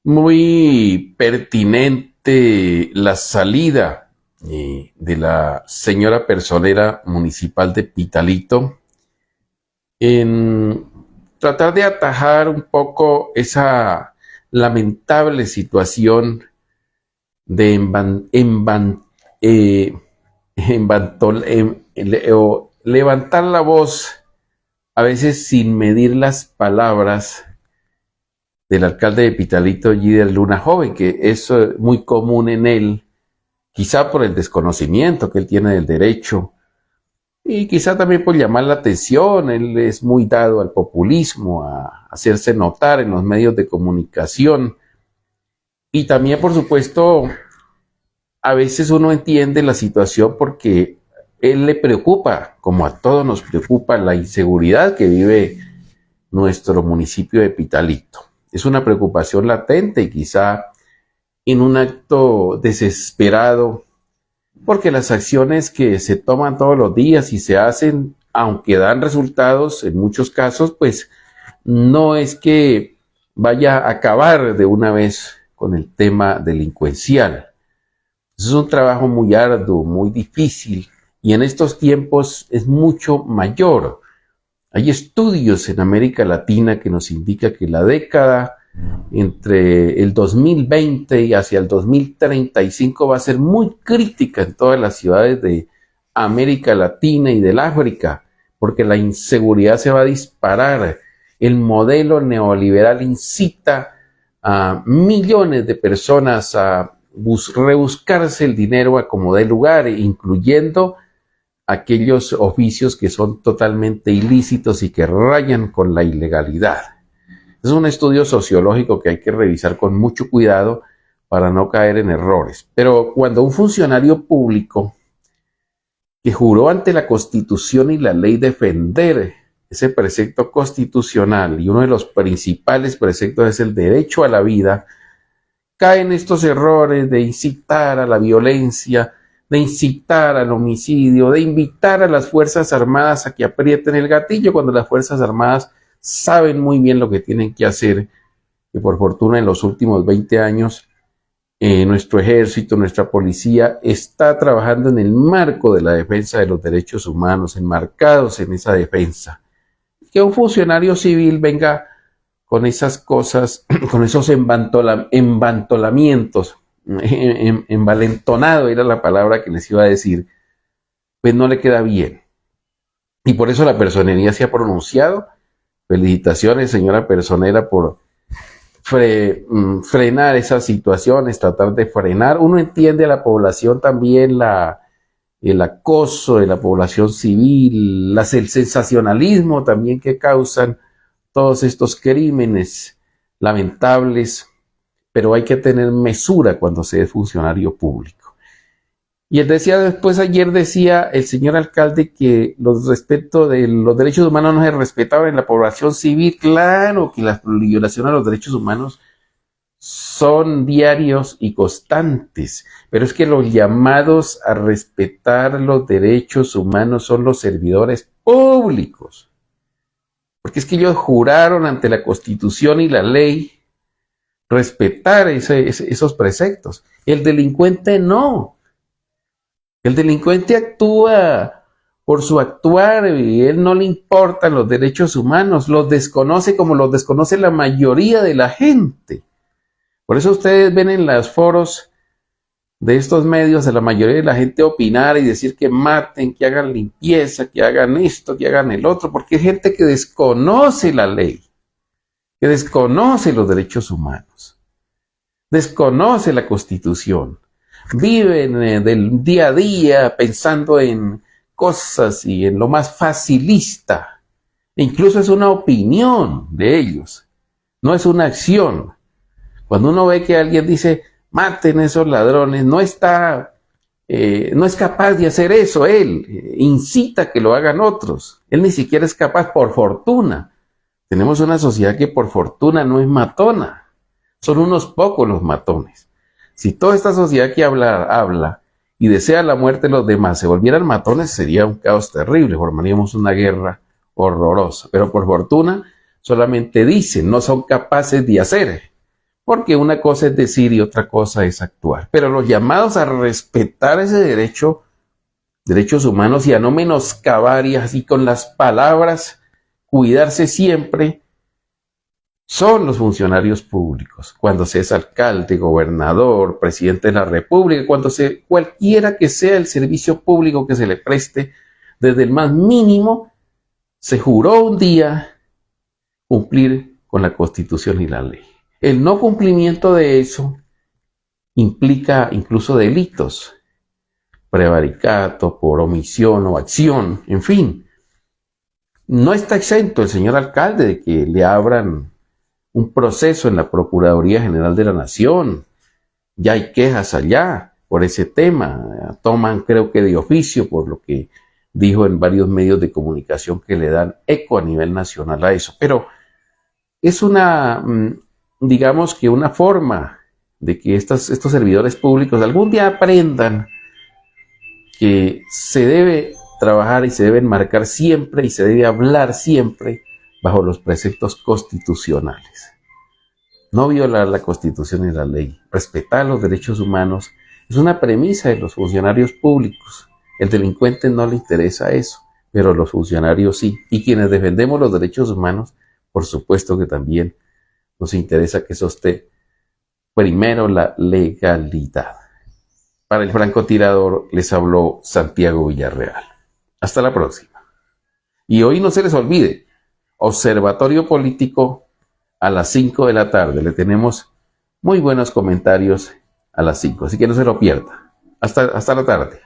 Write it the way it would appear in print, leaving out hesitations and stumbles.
Muy pertinente la salida de la señora personera municipal de Pitalito en tratar de atajar un poco esa lamentable situación de eh, o levantar la voz, a veces sin medir las palabras, del alcalde de Pitalito, Gider Luna Joven, que es muy común en él, quizá por el desconocimiento que él tiene del derecho y quizá también por llamar la atención. Él es muy dado al populismo, a hacerse notar en los medios de comunicación y también, por supuesto, a veces uno entiende la situación porque él le preocupa, como a todos nos preocupa, la inseguridad que vive nuestro municipio de Pitalito. Es una preocupación latente y quizá en un acto desesperado, porque las acciones que se toman todos los días y se hacen, aunque dan resultados en muchos casos, pues no es que vaya a acabar de una vez con el tema delincuencial. Eso es un trabajo muy arduo, muy difícil, y en estos tiempos es mucho mayor. Hay estudios en América Latina que nos indican que la década entre el 2020 y hacia el 2035 va a ser muy crítica en todas las ciudades de América Latina y del África, porque la inseguridad se va a disparar. El modelo neoliberal incita a millones de personas a rebuscarse el dinero a como dé lugar, incluyendo aquellos oficios que son totalmente ilícitos y que rayan con la ilegalidad. Es un estudio sociológico que hay que revisar con mucho cuidado para no caer en errores. Pero cuando un funcionario público que juró ante la Constitución y la ley defender ese precepto constitucional, y uno de los principales preceptos es el derecho a la vida, cae en estos errores de incitar a la violencia, de incitar al homicidio, de invitar a las Fuerzas Armadas a que aprieten el gatillo cuando las Fuerzas Armadas saben muy bien lo que tienen que hacer, y por fortuna en los últimos 20 años nuestro ejército, nuestra policía está trabajando en el marco de la defensa de los derechos humanos, enmarcados en esa defensa. Que un funcionario civil venga con esas cosas, con esos embantolamientos, envalentonado era la palabra que les iba a decir, pues no le queda bien. Y por eso la personería se ha pronunciado. Felicitaciones, señora personera, por frenar esas situaciones, tratar de frenar. Uno entiende a la población también el acoso de la población civil, el sensacionalismo también que causan todos estos crímenes lamentables, pero hay que tener mesura cuando se es funcionario público. Y él decía después, ayer decía el señor alcalde que los respetos de los derechos humanos no se respetaban en la población civil. Claro que las violaciones a los derechos humanos son diarios y constantes, pero es que los llamados a respetar los derechos humanos son los servidores públicos, porque es que ellos juraron ante la Constitución y la ley respetar esos preceptos. El delincuente no. El delincuente actúa por su actuar y él no le importan los derechos humanos, los desconoce como los desconoce la mayoría de la gente. Por eso ustedes ven en los foros de estos medios a la mayoría de la gente opinar y decir que maten, que hagan limpieza, que hagan esto, que hagan el otro, porque hay gente que desconoce la ley, que desconoce los derechos humanos, desconoce la Constitución. Viven del día a día pensando en cosas y en lo más facilista. E incluso es una opinión de ellos, no es una acción. Cuando uno ve que alguien dice, maten a esos ladrones, no es capaz de hacer eso él, incita a que lo hagan otros. Él ni siquiera es capaz, por fortuna. Tenemos una sociedad que por fortuna no es matona, son unos pocos los matones. Si toda esta sociedad que habla y desea la muerte de los demás se volvieran matones, sería un caos terrible, formaríamos una guerra horrorosa. Pero por fortuna solamente dicen, no son capaces de hacer. porque una cosa es decir y otra cosa es actuar. Pero los llamados a respetar ese derecho, derechos humanos, y a no menoscabar y así con las palabras cuidarse siempre, son los funcionarios públicos. Cuando se es alcalde, gobernador, presidente de la República, cualquiera que sea el servicio público que se le preste, desde el más mínimo, se juró un día cumplir con la Constitución y la ley. El no cumplimiento de eso implica incluso delitos, prevaricato, por omisión o acción, en fin. No está exento el señor alcalde de que le abran un proceso en la Procuraduría General de la Nación. Ya hay quejas allá por ese tema. Toman, creo que de oficio, por lo que dijo en varios medios de comunicación, que le dan eco a nivel nacional a eso. Pero es una, digamos que una forma de que estos servidores públicos algún día aprendan que se debe trabajar y se debe enmarcar siempre y se debe hablar siempre bajo los preceptos constitucionales. No violar la Constitución y la ley, respetar los derechos humanos, es una premisa de los funcionarios públicos. El delincuente no le interesa eso, pero los funcionarios sí. Y quienes defendemos los derechos humanos, por supuesto que también nos interesa que eso esté primero la legalidad. Para el francotirador les habló Santiago Villarreal. Hasta la próxima. Y hoy no se les olvide, Observatorio Político a las 5 de la tarde. Le tenemos muy buenos comentarios a las 5, así que no se lo pierda. Hasta la tarde.